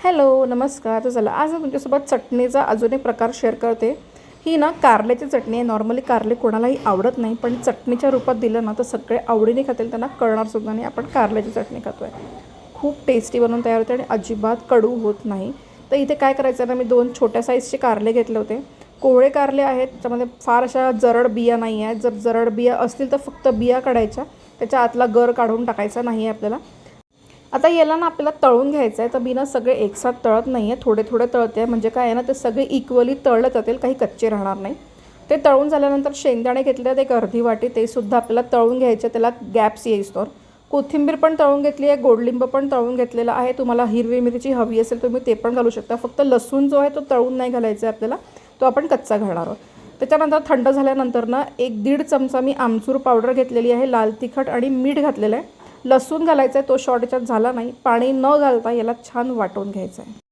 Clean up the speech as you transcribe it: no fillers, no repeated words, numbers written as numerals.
Hello नमस्कार. तर चला आज मी तुमच्यासोबत चटणीचा अजून एक प्रकार शेअर करते. ही ना कारल्याची चटणी आहे. नॉर्मली कारले कोणालाही आवडत नाही, पण चटणीच्या रूपात दिलं ना तर सगळे आवडीने खातील, त्यांना कळणारसुद्धा नाही आपण कारल्याची चटणी खातो आहे. खूप टेस्टी बनवून तयार होते आणि अजिबात कडू होत नाही. तर इथे काय करायचं ना, मी 2 छोट्या साईजचे कारले घेतले होते. कोवळे कारले आहेत, त्याच्यामध्ये फार अशा जरड बिया नाही आहेत. जर जरड बिया असतील तर फक्त बिया काढायच्या, त्याच्या आतला गर काढून टाकायचा नाही आहे आपल्याला. आता याला ना आपल्याला तळून घ्यायचं आहे. तर मी ना सगळे एकसाथ तळत नाही आहे, थोडे थोडे तळते आहे. म्हणजे काय आहे ना, ते सगळे इक्वली तळले जातील, काही कच्चे राहणार नाही. ते तळून झाल्यानंतर शेंगदाणे घेतले आहेत एक अर्धी वाटी, ते सुद्धा आपल्याला तळून घ्यायचे, त्याला गॅप्स येईस्तोवर. कोथिंबीर पण तळून घेतली आहे, गोडलिंब पण तळून घेतलेला आहे. तुम्हाला हिरवी मिरची हवी असेल तुम्ही ते पण घालू शकता. फक्त लसूण जो आहे तो तळून नाही घालायचा आहे आपल्याला, तो आपण कच्चा घालणार आहोत. त्याच्यानंतर थंड झाल्यानंतर ना 1-1.5 चमचा मी आमचूर पावडर घेतलेली आहे, लाल तिखट आणि मीठ घातलेलं आहे. लसूण घालायचा आहे, तो शॉर्ट याच्यात झाला नाही. पाणी न घालता याला छान वाटून घ्यायचं आहे.